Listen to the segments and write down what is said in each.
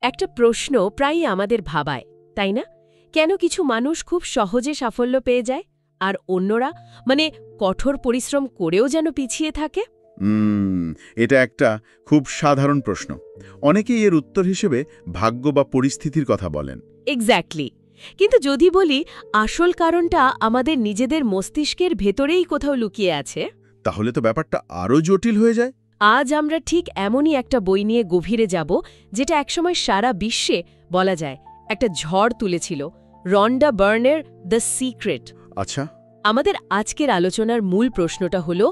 একটা প্রশ্ন প্রায়ই আমাদের ভাবায়, তাই না? কেন কিছু মানুষ খুব সহজে সাফল্য পেয়ে যায় আর অন্যরা কঠোর পরিশ্রম করেও যেন পিছিয়ে থাকে? এটা একটা খুব সাধারণ প্রশ্ন। অনেকেই এর উত্তর হিসেবে ভাগ্য বা পরিস্থিতির কথা বলেন। এক্স্যাক্টলি। কিন্তু যদি বলি আসল কারণটা আমাদের নিজেদের মস্তিষ্কের ভেতরেই কোথাও লুকিয়ে আছে, তাহলে তো ব্যাপারটা আরও জটিল হয়ে যায়। আজ আমরা ঠিক এমনই একটা বই নিয়ে গভীরে যাব, যেটা একসময় সারা বিশ্বে বলা যায় একটা ঝড় তুলেছিল, রন্ডা বার্নের দ্য সিক্রেট। আচ্ছা। আমাদের আজকের আলোচনার মূল প্রশ্নটা হলো,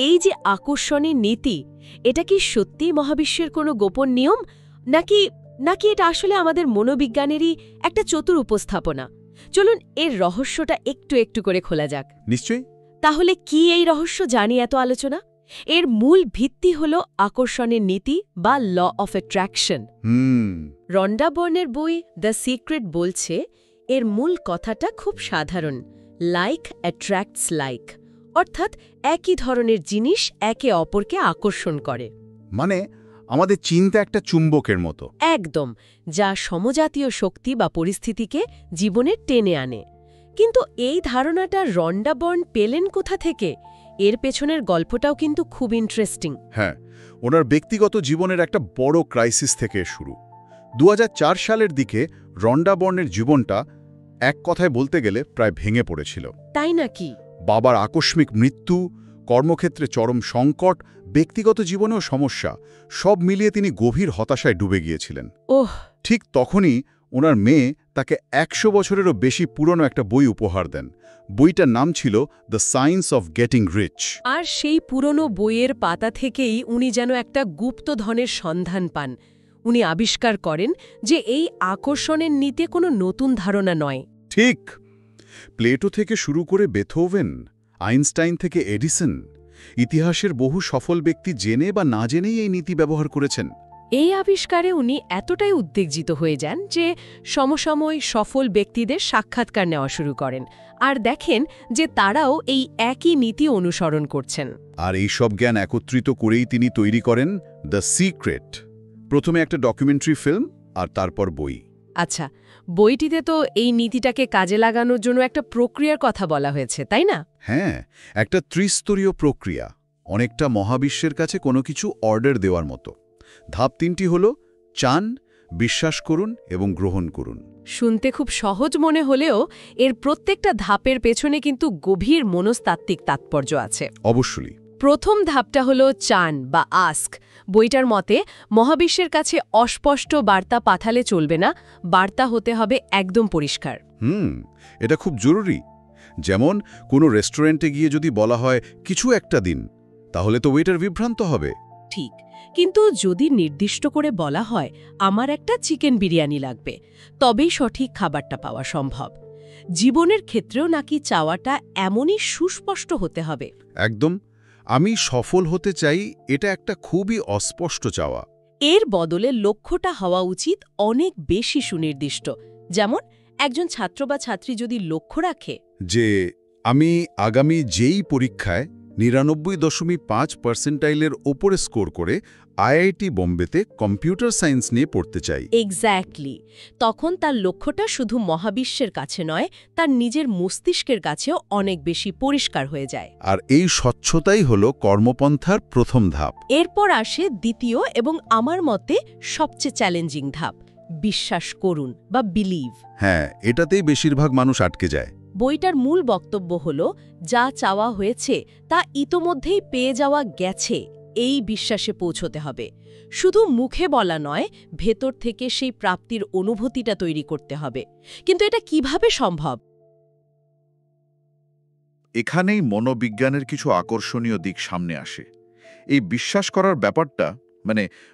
এই যে আকর্ষণের নীতি, এটা কি সত্যিই মহাবিশ্বের কোনো গোপন নিয়ম, নাকি নাকি এটা আসলে আমাদের মনোবিজ্ঞানেরই একটা চতুর উপস্থাপনা? চলুন এর রহস্যটা একটু একটু করে খোলা যাক। নিশ্চয়ই। তাহলে কি এই রহস্য জানি এত আলোচনা? এর মূল ভিত্তি হল আকর্ষণের নীতি বা ল অফ অ্যাট্রাকশন। রন্ডা বার্নের বই দ্য সিক্রেট বলছে, এর মূল কথাটা খুব সাধারণ, লাইক অ্যাট্রাক্টস লাইক, অর্থাৎ একই ধরনের জিনিস একে অপরকে আকর্ষণ করে। মানে আমাদের চিন্তা একটা চুম্বকের মতো। একদম, যা সমজাতীয় শক্তি বা পরিস্থিতিকে জীবনে টেনে আনে। কিন্তু এই ধারণাটা রন্ডা বার্ন পেলেন কোথা থেকে? এর পেছনের গল্পটাও কিন্তু খুব ইন্টারেস্টিং। হ্যাঁ, ওনার ব্যক্তিগত জীবনের একটা বড় ক্রাইসিস থেকে শুরু। 2004 সালের দিকে রন্ডা বার্নের জীবনটা এক কথায় বলতে গেলে প্রায় ভেঙে পড়েছিল। তাই নাকি? বাবার আকস্মিক মৃত্যু, কর্মক্ষেত্রে চরম সংকট, ব্যক্তিগত জীবনেও সমস্যা, সব মিলিয়ে তিনি গভীর হতাশায় ডুবে গিয়েছিলেন। ওহ। ঠিক তখনই ওনার মেয়ে তাকে 100 বছরেরও বেশি পুরনো একটা বই উপহার দেন। বইটার নাম ছিল the science of getting rich. আর সেই পুরনো বইয়ের পাতা থেকেই উনি যেন একটা গুপ্তধনের সন্ধান পান। উনি আবিষ্কার করেন যে এই আকর্ষণের নীতি কোনো নতুন ধারণা নয়। ঠিক। প্লেটো থেকে শুরু করে বেথোভেন, আইনস্টাইন থেকে এডিসন, ইতিহাসের বহু সফল ব্যক্তি জেনে বা না জেনেই এই নীতি ব্যবহার করেছেন। এই আবিষ্কারে উনি এতটাই উদ্বেগজিত হয়ে যান যে সমসাময়িক সফল ব্যক্তিদের সাক্ষাৎকার নেওয়া শুরু করেন, আর দেখেন যে তারাও এই একই নীতি অনুসরণ করছেন। আর এই সব জ্ঞান একত্রিত করেই তিনি তৈরি করেন দ্য সিক্রেট। প্রথমে একটা ডকুমেন্টারি ফিল্ম আর তারপর বই। আচ্ছা, বইটিতে তো এই নীতিটাকে কাজে লাগানোর জন্য একটা প্রক্রিয়ার কথা বলা হয়েছে, তাই না? হ্যাঁ, একটা ত্রিস্তরীয় প্রক্রিয়া, অনেকটা মহাবিশ্বের কাছে কোনো কিছু অর্ডার দেওয়ার মতো। ধাপ 3টি হল চান, বিশ্বাস করুন এবং গ্রহণ করুন। শুনতে খুব সহজ মনে হলেও এর প্রত্যেকটা ধাপের পেছনে কিন্তু গভীর মনস্তাত্ত্বিক তাৎপর্য আছে। অবশ্যই। প্রথম ধাপটা হলো চান বা আস্ক। বইটার মতে মহাবিশ্বের কাছে অস্পষ্ট বার্তা পাঠালে চলবে না, বার্তা হতে হবে একদম পরিষ্কার। এটা খুব জরুরি। যেমন কোনো রেস্টুরেন্টে গিয়ে যদি বলা হয় কিছু একটা দিন, তাহলে তো ওয়েটার বিভ্রান্ত হবে। ঠিক, কিন্তু যদি নির্দিষ্ট করে বলা হয় আমার একটা চিকেন বিরিয়ানি লাগবে, তবেই সঠিক খাবারটা পাওয়া সম্ভব। জীবনের ক্ষেত্রেও নাকি চাওয়াটা এমনই সুস্পষ্ট হতে হবে। একদম। আমি সফল হতে চাই, এটা একটা খুবই অস্পষ্ট চাওয়া। এর বদলে লক্ষ্যটা হওয়া উচিত অনেক বেশি সুনির্দিষ্ট। যেমন একজন ছাত্র বা ছাত্রী যদি লক্ষ্য রাখে যে আমি আগামী যেই পরীক্ষায় 99.5% ওপরে স্কোর করে আইআইটি বোম্বেতে কম্পিউটার সায়েন্স নিয়ে পড়তে চাই। এক্স্যাক্টলি। তখন তার লক্ষ্যটা শুধু মহাবিশ্বের কাছে নয়, তার নিজের মস্তিষ্কের কাছেও অনেক বেশি পরিষ্কার হয়ে যায়। আর এই স্বচ্ছতাই হলো কর্মপন্থার প্রথম ধাপ। এরপর আসে দ্বিতীয় এবং আমার মতে সবচেয়ে চ্যালেঞ্জিং ধাপ, বিশ্বাস করুন বা বিলিভ। হ্যাঁ, এটাতেই বেশিরভাগ মানুষ আটকে যায়। বইটার মূল বক্তব্য হল, যা চাওয়া হয়েছে তা ইতোমধ্যেই পেয়ে যাওয়া গেছে, এই বিশ্বাসে পৌঁছতে হবে। শুধু মুখে বলা নয়, ভেতর থেকে সেই প্রাপ্তির অনুভূতিটা তৈরি করতে হবে। কিন্তু এটা কিভাবে সম্ভব? এখানেই মনোবিজ্ঞানের কিছু আকর্ষণীয় দিক সামনে আসে। এই বিশ্বাস করার ব্যাপারটা,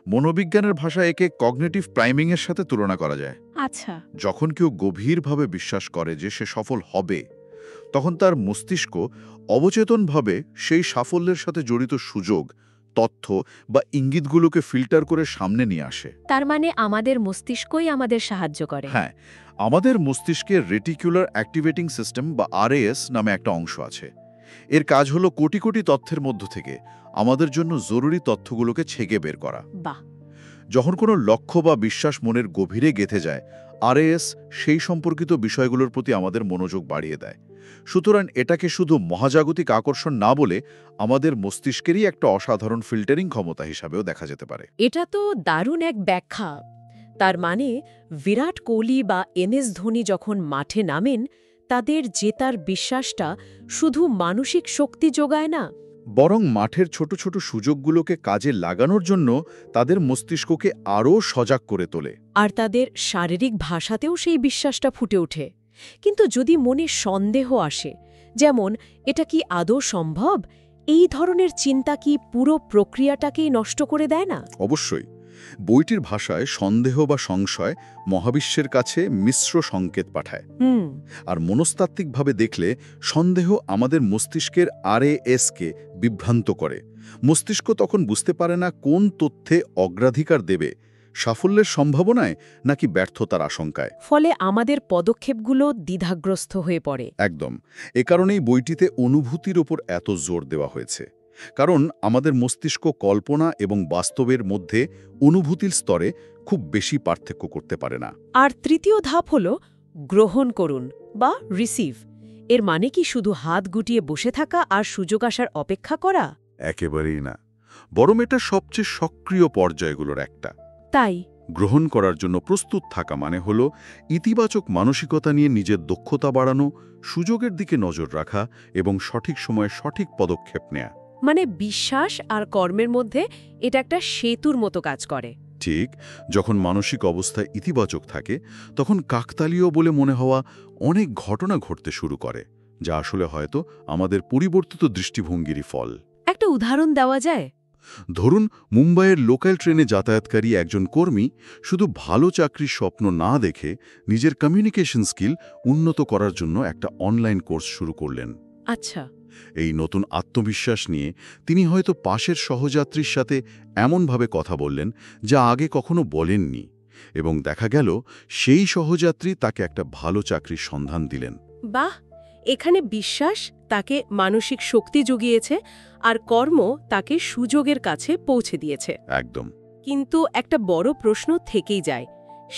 মনোবিজ্ঞানের ভাষায় একে কগনিটিভ প্রাইমিংয়ের সাথে তুলনা করা যায়। আচ্ছা। যখন কেউ গভীরভাবে বিশ্বাস করে যে সে সফল হবে, তখন তার মস্তিষ্ক অবচেতনভাবে সেই সাফল্যের সাথে জড়িত সুযোগ, তথ্য বা ইঙ্গিতগুলোকে ফিল্টার করে সামনে নিয়ে আসে। তার মানে আমাদের মস্তিষ্কই আমাদের সাহায্য করে। হ্যাঁ, আমাদের মস্তিষ্কের রেটিকুলার অ্যাক্টিভেটিং সিস্টেম বা আরএএস নামে একটা অংশ আছে। এর কাজ হলো কোটি কোটি তথ্যের মধ্য থেকে আমাদের জন্য জরুরি তথ্যগুলোকে ছেঁকে বের করা। বাহ। যখন কোনো লক্ষ্য বা বিশ্বাস মনের গভীরে গেঁথে যায়, আরএএস সেই সম্পর্কিত বিষয়গুলোর প্রতি আমাদের মনোযোগ বাড়িয়ে দেয়। সুতরাং এটাকে শুধু মহাজাগতিক আকর্ষণ না বলে আমাদের মস্তিষ্কেরই একটা অসাধারণ ফিল্টারিং ক্ষমতা হিসাবেও দেখা যেতে পারে। এটা তো দারুণ এক ব্যাখ্যা। তার মানে বিরাট কোহলি বা এমএস ধোনি যখন মাঠে নামেন, তাদের জেতার বিশ্বাসটা শুধু মানসিক শক্তি যোগায় না, বরং মাঠের ছোট ছোট সুযোগগুলোকে কাজে লাগানোর জন্য তাদের মস্তিষ্ককে আরও সজাগ করে তোলে। আর তাদের শারীরিক ভাষাতেও সেই বিশ্বাসটা ফুটে ওঠে। কিন্তু যদি মনে সন্দেহ আসে, যেমন এটা কি আদৌ সম্ভব, এই ধরনের চিন্তা কি পুরো প্রক্রিয়াটাকেই নষ্ট করে দেয় না? অবশ্যই। বইটির ভাষায় সন্দেহ বা সংশয় মহাবিশ্বের কাছে মিশ্র সংকেত পাঠায়। আর মনস্তাত্ত্বিকভাবে দেখলে সন্দেহ আমাদের মস্তিষ্কের আরএএসকে বিভ্রান্ত করে। মস্তিষ্ক তখন বুঝতে পারে না কোন তথ্যে অগ্রাধিকার দেবে, সাফল্যের সম্ভাবনায় নাকি ব্যর্থতার আশঙ্কায়। ফলে আমাদের পদক্ষেপগুলো দ্বিধাগ্রস্ত হয়ে পড়ে। একদম। এ কারণেই বইটিতে অনুভূতির ওপর এত জোর দেওয়া হয়েছে। কারণ আমাদের মস্তিষ্ক কল্পনা এবং বাস্তবের মধ্যে অনুভূতির স্তরে খুব বেশি পার্থক্য করতে পারে না। আর তৃতীয় ধাপ হল গ্রহণ করুন বা রিসিভ। এর মানে কি শুধু হাত গুটিয়ে বসে থাকা আর সুযোগ আসার অপেক্ষা করা? একেবারেই না, বরং এটা সবচেয়ে সক্রিয় পর্যায়গুলোর একটা। তাই গ্রহণ করার জন্য প্রস্তুত থাকা মানে হল ইতিবাচক মানসিকতা নিয়ে নিজের দক্ষতা বাড়ানো, সুযোগের দিকে নজর রাখা এবং সঠিক সময়ে সঠিক পদক্ষেপ নেয়া। মানে বিশ্বাস আর কর্মের মধ্যে এটা একটা সেতুর মতো কাজ করে। ঠিক, যখন মানসিক অবস্থা ইতিবাচক থাকে তখন কাকতালীয় বলে মনে হওয়া অনেক ঘটনা ঘটতে শুরু করে, যা আসলে হয়তো আমাদের পরিবর্তিত দৃষ্টিভঙ্গিরই ফল। একটা উদাহরণ দেওয়া যায়? ধরুন, মুম্বাইয়ের লোকাল ট্রেনে যাতায়াতকারী একজন কর্মী শুধু ভালো চাকরির স্বপ্ন না দেখে নিজের কমিউনিকেশন স্কিল উন্নত করার জন্য একটা অনলাইন কোর্স শুরু করলেন। আচ্ছা। এই নতুন আত্মবিশ্বাস নিয়ে তিনি হয়তো পাশের সহযাত্রীর সাথে এমনভাবে কথা বললেন যা আগে কখনো বলেননি, এবং দেখা গেল সেই সহযাত্রী তাকে একটা ভালো চাকরির সন্ধান দিলেন। বাহ! এখানে বিশ্বাস তাকে মানসিক শক্তি জুগিয়েছে আর কর্ম তাকে সুযোগের কাছে পৌঁছে দিয়েছে। একদম। কিন্তু একটা বড় প্রশ্ন থেকেই যায়।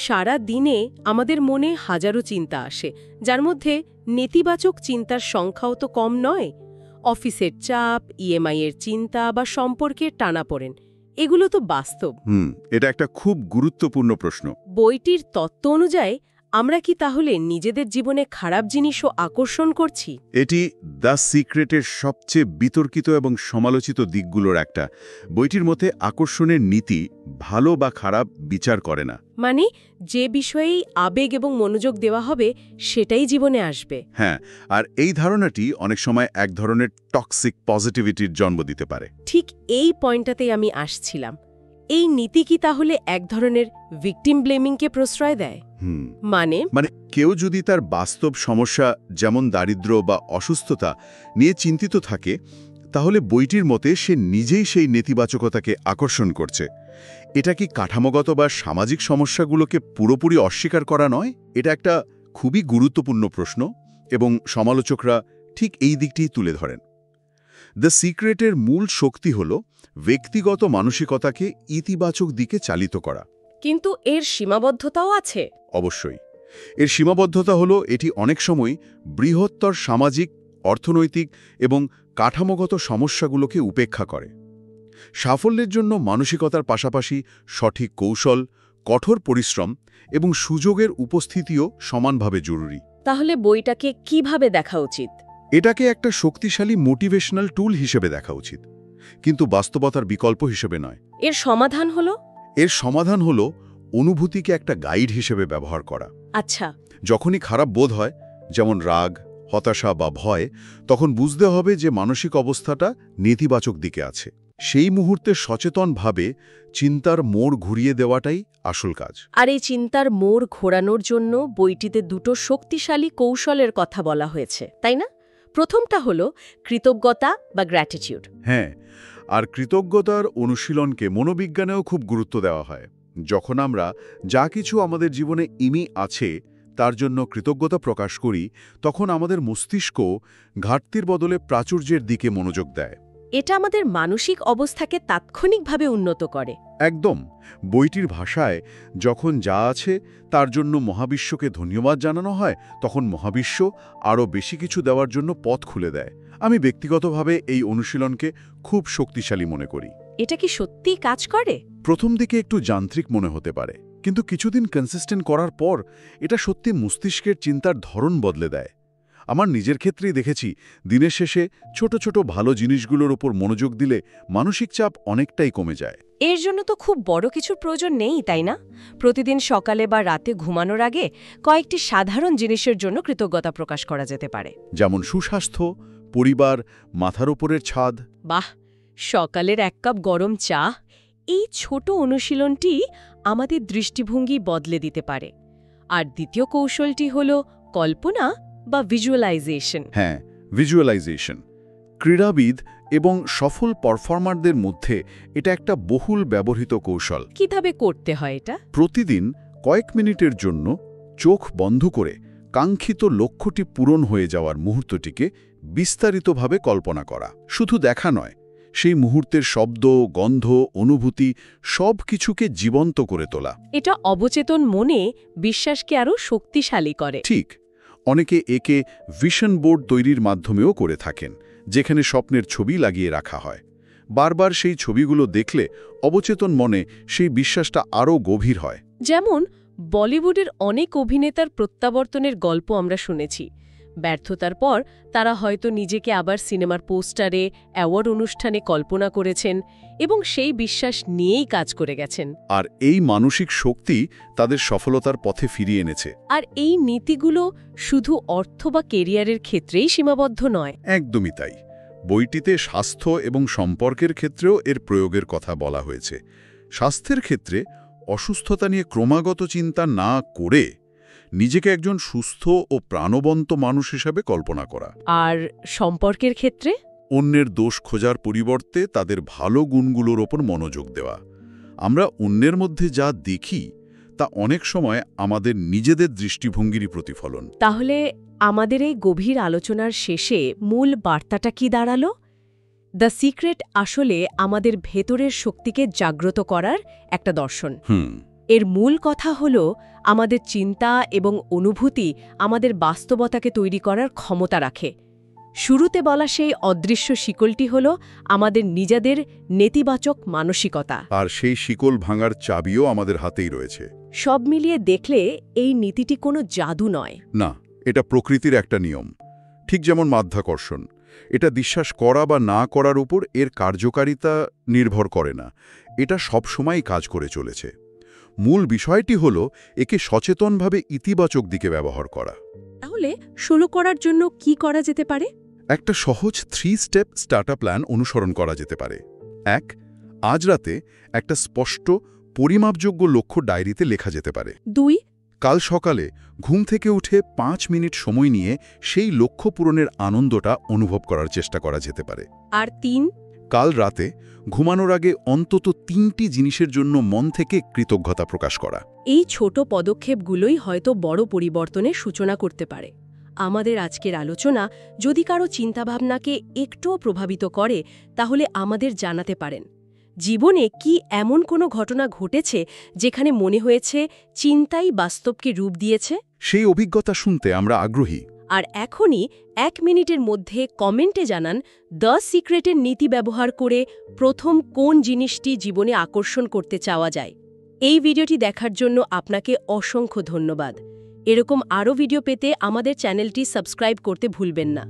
সারা দিনে আমাদের মনে হাজারো চিন্তা আসে, যার মধ্যে নেতিবাচক চিন্তার সংখ্যাও তো কম নয়। অফিসের চাপ, ইএমআই এর চিন্তা বা সম্পর্কের টানাপোড়েন, এগুলো তো বাস্তব। এটা একটা খুব গুরুত্বপূর্ণ প্রশ্ন। বইটির তত্ত্ব অনুযায়ী আমরা কি তাহলে নিজেদের জীবনে খারাপ জিনিসও আকর্ষণ করছি? এটি দ্য সিক্রেটের সবচেয়ে বিতর্কিত এবং সমালোচিত দিকগুলোর একটা। বইটির মতে আকর্ষণের নীতি ভালো বা খারাপ বিচার করে না। মানে যে বিষয়েই আবেগ এবং মনোযোগ দেওয়া হবে সেটাই জীবনে আসবে। হ্যাঁ, আর এই ধারণাটি অনেক সময় এক ধরনের টক্সিক পজিটিভিটির জন্ম দিতে পারে। ঠিক এই পয়েন্টটাতেই আমি আসছিলাম। এই নীতি কি তাহলে এক ধরনের ভিকটিম ব্লেমিংকে প্রশ্রয় দেয়? মানে কেউ যদি তার বাস্তব সমস্যা যেমন দারিদ্র্য বা অসুস্থতা নিয়ে চিন্তিত থাকে, তাহলে বইটির মতে সে নিজেই সেই নেতিবাচকতাকে আকর্ষণ করছে। এটা কি কাঠামোগত বা সামাজিক সমস্যাগুলোকে পুরোপুরি অস্বীকার করা নয়? এটা একটা খুবই গুরুত্বপূর্ণ প্রশ্ন, এবং সমালোচকরা ঠিক এই দিকটিই তুলে ধরেন। দ্য সিক্রেটের মূল শক্তি হল ব্যক্তিগত মানসিকতাকে ইতিবাচক দিকে চালিত করা। কিন্তু এর সীমাবদ্ধতাও আছে। অবশ্যই। এর সীমাবদ্ধতা হলো এটি অনেক সময় বৃহত্তর সামাজিক, অর্থনৈতিক এবং কাঠামোগত সমস্যাগুলোকে উপেক্ষা করে। সাফল্যের জন্য মানসিকতার পাশাপাশি সঠিক কৌশল, কঠোর পরিশ্রম এবং সুযোগের উপস্থিতিও সমানভাবে জরুরি। তাহলে বইটাকে কিভাবে দেখা উচিত? এটাকে একটা শক্তিশালী মোটিভেশনাল টুল হিসেবে দেখা উচিত, কিন্তু বাস্তবতার বিকল্প হিসেবে নয়। এর সমাধান হলো? এর সমাধান হলো অনুভূতিকে একটা গাইড হিসেবে ব্যবহার করা। আচ্ছা। যখনই খারাপ বোধ হয়, যেমন রাগ, হতাশা বা ভয়, তখন বুঝতে হবে যে মানসিক অবস্থাটা নেতিবাচক দিকে আছে। সেই মুহূর্তে সচেতনভাবে চিন্তার মোড় ঘুরিয়ে দেওয়াটাই আসল কাজ। আর এই চিন্তার মোড় ঘোরানোর জন্য বইটিতে দুটো শক্তিশালী কৌশলের কথা বলা হয়েছে, তাই না? প্রথমটা হলো কৃতজ্ঞতা বা গ্র্যাটিটিউড। হ্যাঁ, আর কৃতজ্ঞতার অনুশীলনকে মনোবিজ্ঞানেও খুব গুরুত্ব দেওয়া হয়। যখন আমরা যা কিছু আমাদের জীবনে আছে তার জন্য কৃতজ্ঞতা প্রকাশ করি, তখন আমাদের মস্তিষ্ক ঘাটতির বদলে প্রাচুর্যের দিকে মনোযোগ দেয়। এটা আমাদের মানসিক অবস্থাকে তাৎক্ষণিকভাবে উন্নত করে। একদম। বইটির ভাষায় যখন যা আছে তার জন্য মহাবিশ্বকে ধন্যবাদ জানানো হয়, তখন মহাবিশ্ব আরও বেশি কিছু দেওয়ার জন্য পথ খুলে দেয়। আমি ব্যক্তিগতভাবে এই অনুশীলনকে খুব শক্তিশালী মনে করি। এটা কি সত্যিই কাজ করে? প্রথম দিকে একটু যান্ত্রিক মনে হতে পারে, কিন্তু কিছুদিন কনসিস্টেন্ট করার পর এটা সত্যি মস্তিষ্কের চিন্তার ধরন বদলে দেয়। আমার নিজের ক্ষেত্রেই দেখেছি, দিনের শেষে ছোট ছোট ভালো জিনিসগুলোর ওপর মনোযোগ দিলে মানসিক চাপ অনেকটাই কমে যায়। এর জন্য তো খুব বড় কিছুর প্রয়োজন নেই, তাই না? প্রতিদিন সকালে বা রাতে ঘুমানোর আগে কয়েকটি সাধারণ জিনিসের জন্য কৃতজ্ঞতা প্রকাশ করা যেতে পারে। যেমন সুস্বাস্থ্য, পরিবার, মাথার ওপরের ছাদ। বাহ, সকালের 1 কাপ গরম চা, এই ছোট অনুশীলনটি আমাদের দৃষ্টিভঙ্গি বদলে দিতে পারে। আর দ্বিতীয় কৌশলটি হল কল্পনা বা ভিজুয়ালাইজেশন। হ্যাঁ, ভিজুয়ালাইজেশন। ক্রীড়াবিদ এবং সফল পারফর্মারদের মধ্যে এটা একটা বহুল ব্যবহৃত কৌশল। কিভাবে করতে হয় এটা? প্রতিদিন কয়েক মিনিটের জন্য চোখ বন্ধ করে কাঙ্ক্ষিত লক্ষ্যটি পূরণ হয়ে যাওয়ার মুহূর্তটিকে বিস্তারিতভাবে কল্পনা করা। শুধু দেখা নয়, সেই মুহূর্তের শব্দ, গন্ধ, অনুভূতি সব কিছুকে জীবন্ত করে তোলা। এটা অবচেতন মনে বিশ্বাসকে আরও শক্তিশালী করে। ঠিক। অনেকে একে ভিশন বোর্ড তৈরির মাধ্যমেও করে থাকেন, যেখানে স্বপ্নের ছবি লাগিয়ে রাখা হয়। বারবার সেই ছবিগুলো দেখলে অবচেতন মনে সেই বিশ্বাসটা আরও গভীর হয়। যেমন বলিউডের অনেক অভিনেতার প্রত্যাবর্তনের গল্প আমরা শুনেছি। ব্যর্থতার পর তারা হয়তো নিজেকে আবার সিনেমার পোস্টারে, অ্যাওয়ার্ড অনুষ্ঠানে কল্পনা করেছেন এবং সেই বিশ্বাস নিয়েই কাজ করে গেছেন। আর এই মানসিক শক্তি তাদের সফলতার পথে ফিরিয়ে এনেছে। আর এই নীতিগুলো শুধু অর্থ বা কেরিয়ারের ক্ষেত্রেই সীমাবদ্ধ নয়। একদমই তাই। বইটিতে স্বাস্থ্য এবং সম্পর্কের ক্ষেত্রেও এর প্রয়োগের কথা বলা হয়েছে। স্বাস্থ্যের ক্ষেত্রে অসুস্থতা নিয়ে ক্রমাগত চিন্তা না করে নিজেকে একজন সুস্থ ও প্রাণবন্ত মানুষ হিসাবে কল্পনা করা। আর সম্পর্কের ক্ষেত্রে অন্যের দোষ খোঁজার পরিবর্তে তাদের ভালো গুণগুলোর ওপর মনোযোগ দেওয়া। আমরা অন্যের মধ্যে যা দেখি তা অনেক সময় আমাদের নিজেদের দৃষ্টিভঙ্গিরই প্রতিফলন। তাহলে আমাদের এই গভীর আলোচনার শেষে মূল বার্তাটা কি দাঁড়ালো? দ্য সিক্রেট আসলে আমাদের ভেতরের শক্তিকে জাগ্রত করার একটা দর্শন। এর মূল কথা হল আমাদের চিন্তা এবং অনুভূতি আমাদের বাস্তবতাকে তৈরি করার ক্ষমতা রাখে। শুরুতে বলা সেই অদৃশ্য শিকলটি হল আমাদের নিজেদের নেতিবাচক মানসিকতা। আর সেই শিকল ভাঙার চাবিও আমাদের হাতেই রয়েছে। সব মিলিয়ে দেখলে এই নীতিটি কোনো জাদু নয়। না, এটা প্রকৃতির একটা নিয়ম। ঠিক যেমন মাধ্যাকর্ষণ, এটা বিশ্বাস করা বা না করার উপর এর কার্যকারিতা নির্ভর করে না। এটা সবসময় কাজ করে চলেছে। মূল বিষয়টি হল একে সচেতনভাবে ইতিবাচক দিকে ব্যবহার করা। তাহলে শুরু করার জন্য কি করা যেতে পারে? একটা সহজ 3 স্টেপ স্টার্টার প্ল্যান অনুসরণ করা যেতে পারে। 1. আজ রাতে একটা স্পষ্ট পরিমাপযোগ্য লক্ষ্য ডায়েরিতে লেখা যেতে পারে। 2. কাল সকালে ঘুম থেকে উঠে 5 মিনিট সময় নিয়ে সেই লক্ষ্য পূরণের আনন্দটা অনুভব করার চেষ্টা করা যেতে পারে। আর 3. কাল রাতে ঘুমানোর আগে অন্তত 3টি জিনিসের জন্য মন থেকে কৃতজ্ঞতা প্রকাশ করা। এই ছোট পদক্ষেপগুলোই হয়তো বড় পরিবর্তনের সূচনা করতে পারে। আমাদের আজকের আলোচনা যদি কারো চিন্তাভাবনাকে একটুও প্রভাবিত করে, তাহলে আমাদের জানাতে পারেন। জীবনে কি এমন কোনো ঘটনা ঘটেছে যেখানে মনে হয়েছে চিন্তাই বাস্তবকে রূপ দিয়েছে? সেই অভিজ্ঞতা শুনতে আমরা আগ্রহী। আর এখনই 1 মিনিটের মধ্যে কমেন্টে জানান দ্য সিক্রেটের নীতি ব্যবহার করে প্রথম কোন জিনিসটি জীবনে আকর্ষণ করতে চাওয়া যায়। এই ভিডিওটি দেখার জন্য আপনাকে অসংখ্য ধন্যবাদ। এরকম আরও ভিডিও পেতে আমাদের চ্যানেলটি সাবস্ক্রাইব করতে ভুলবেন না।